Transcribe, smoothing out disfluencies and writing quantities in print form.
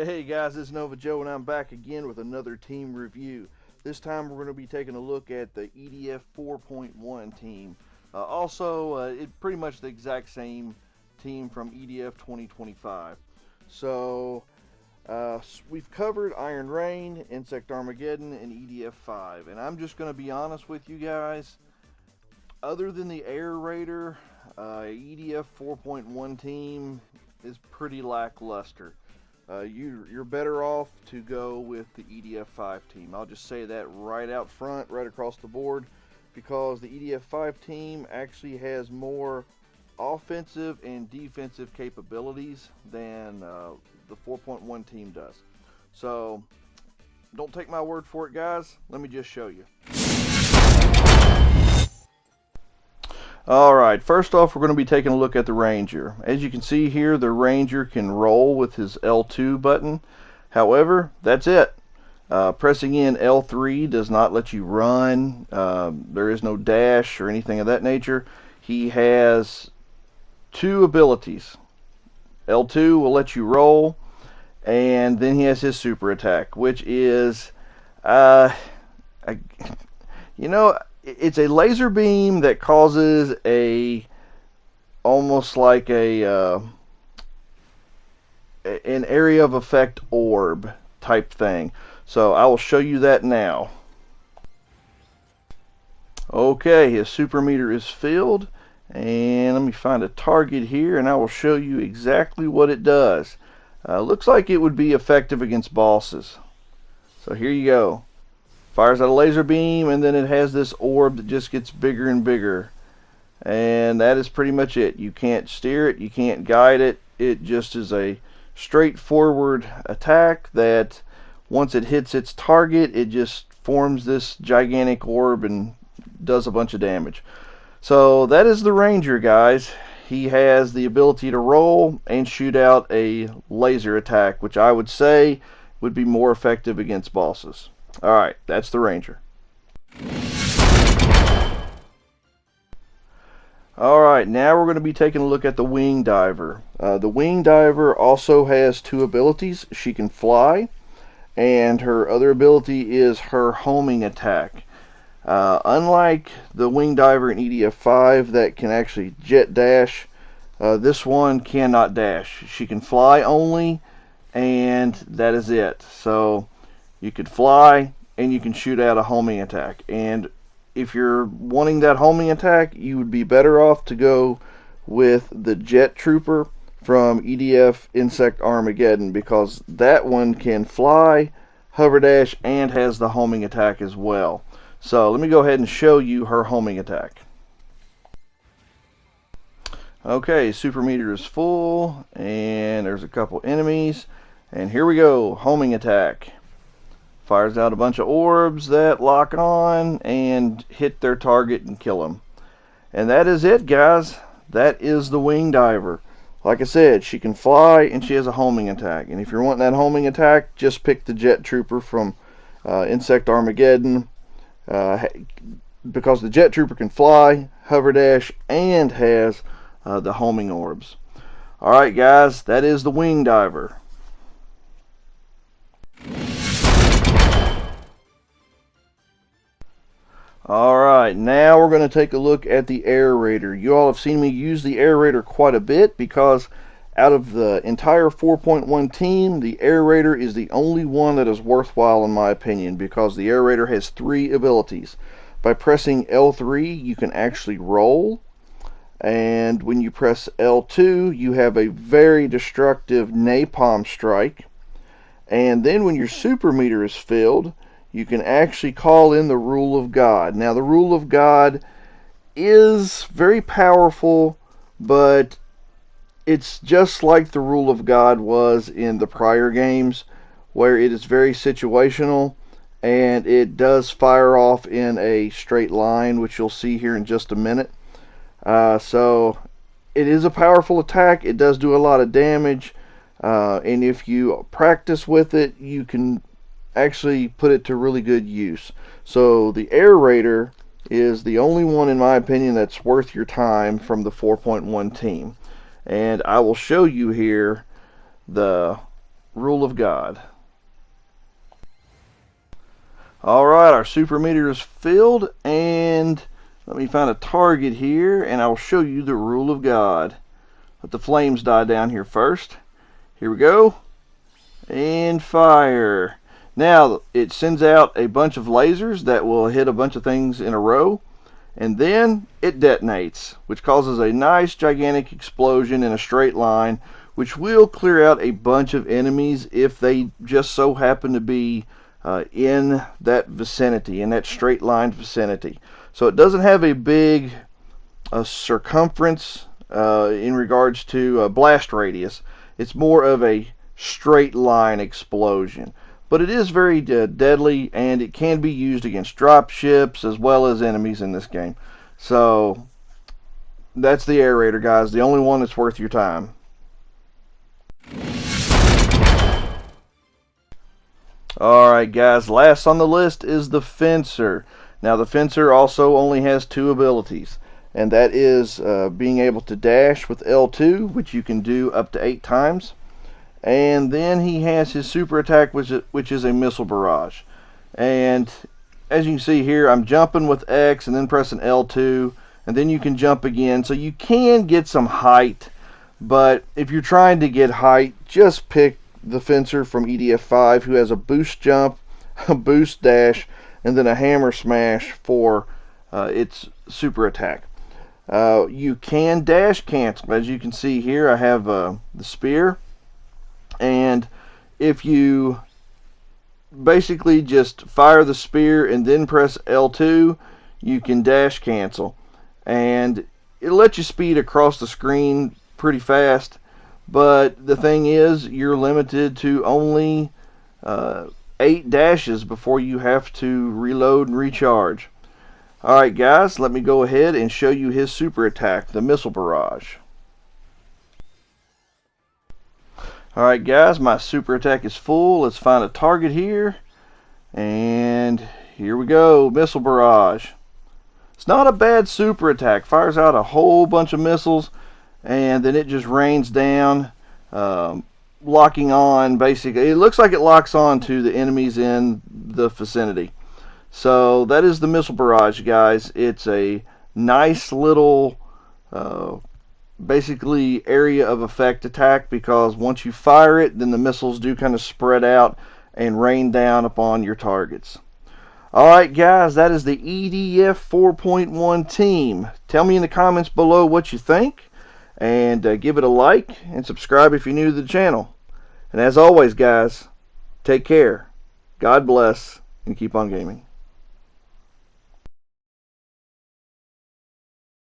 Hey guys, it's Nova Joe and I'm back again with another team review. This time we're going to be taking a look at the EDF 4.1 team. It's pretty much the exact same team from EDF 2025. So we've covered Iron Rain, Insect Armageddon, and EDF 5. And I'm just going to be honest with you guys. Other than the Aerator, EDF 4.1 team is pretty lackluster. You're better off to go with the EDF 5 team. I'll just say that right out front, right across the board, because the EDF 5 team actually has more offensive and defensive capabilities than the 4.1 team does. So, don't take my word for it, guys. Let me just show you. Alright, first off we're going to be taking a look at the Ranger. As you can see here, the Ranger can roll with his L2 button. However, that's it. Pressing in L3 does not let you run. There is no dash or anything of that nature. He has two abilities. L2 will let you roll, and then he has his super attack, which is, it's a laser beam that causes almost like an area of effect orb type thing. So I will show you that now. Okay, his super meter is filled, and let me find a target here and I will show you exactly what it does. Looks like it would be effective against bosses. So here you go. Fires out a laser beam, and then it has this orb that just gets bigger and bigger. And that is pretty much it. You can't steer it, you can't guide it. It just is a straightforward attack that once it hits its target, it just forms this gigantic orb and does a bunch of damage. So that is the Ranger, guys. He has the ability to roll and shoot out a laser attack, which I would say would be more effective against bosses. Alright, that's the Ranger. Alright, now we're going to be taking a look at the Wing Diver. The Wing Diver also has two abilities. She can fly, and her other ability is her homing attack. Unlike the Wing Diver in EDF 5 that can actually jet dash, this one cannot dash. She can fly only, and that is it. So you could fly and you can shoot out a homing attack. And if you're wanting that homing attack, you would be better off to go with the Jet Trooper from EDF Insect Armageddon, because that one can fly, hover dash, and has the homing attack as well. So let me go ahead and show you her homing attack. Okay, super meter is full, and there's a couple enemies. And here we go, homing attack. Fires out a bunch of orbs that lock on and hit their target and kill them. And that is it, guys. That is the Wing Diver. Like I said, she can fly and she has a homing attack. And if you're wanting that homing attack, just pick the Jet Trooper from Insect Armageddon. Because the Jet Trooper can fly, hover dash, and has the homing orbs. Alright, guys, that is the Wing Diver. Alright, now we're going to take a look at the Aerator. You all have seen me use the Aerator quite a bit, because out of the entire 4.1 team, the Aerator is the only one that is worthwhile in my opinion, because the Aerator has three abilities. By pressing L3, you can actually roll, and when you press L2, you have a very destructive napalm strike. And then when your super meter is filled, you can actually call in the Rule of God. Now, the Rule of God is very powerful, but it's just like the Rule of God was in the prior games, where it is very situational, and it does fire off in a straight line, which you'll see here in just a minute. So, it is a powerful attack. It does do a lot of damage, and if you practice with it, you can actually put it to really good use. So the Aerator is the only one, in my opinion, that's worth your time from the 4.1 team. And I will show you here the Rule of God. Alright, our super meter is filled, and let me find a target here, and I'll show you the rule of God. Let the flames die down here first. Here we go. And fire. Now, it sends out a bunch of lasers that will hit a bunch of things in a row, and then it detonates, which causes a nice gigantic explosion in a straight line, which will clear out a bunch of enemies if they just so happen to be in that vicinity, in that straight line vicinity. So it doesn't have a big circumference in regards to blast radius. It's more of a straight line explosion. But it is very deadly, and it can be used against drop ships as well as enemies in this game. So that's the Aerator, guys. The only one that's worth your time. Alright guys, last on the list is the Fencer. Now the Fencer also only has two abilities, and that is being able to dash with L2, which you can do up to 8 times. And then he has his super attack, which is a missile barrage. And as you can see here, I'm jumping with X and then pressing L2, and then you can jump again. So you can get some height, but if you're trying to get height, just pick the Fencer from EDF 5, who has a boost jump, a boost dash, and then a hammer smash for its super attack. You can dash cancel. As you can see here, I have the spear, and if you basically just fire the spear and then press L2, you can dash cancel, and it'll let you speed across the screen pretty fast. But the thing is, you're limited to only 8 dashes before you have to reload and recharge. Alright guys, let me go ahead and show you his super attack, the missile barrage. Alright guys, my super attack is full. Let's find a target here. And here we go, missile barrage. It's not a bad super attack. Fires out a whole bunch of missiles, and then it just rains down, locking on. Basically, it looks like it locks on to the enemies in the vicinity. So that is the missile barrage, guys. It's a nice little basically area of effect attack, because once you fire it, then the missiles do kind of spread out and rain down upon your targets. Alright guys, that is the EDF 4.1 team. Tell me in the comments below what you think, and give it a like and subscribe if you're new to the channel. And as always guys, take care, God bless, and keep on gaming.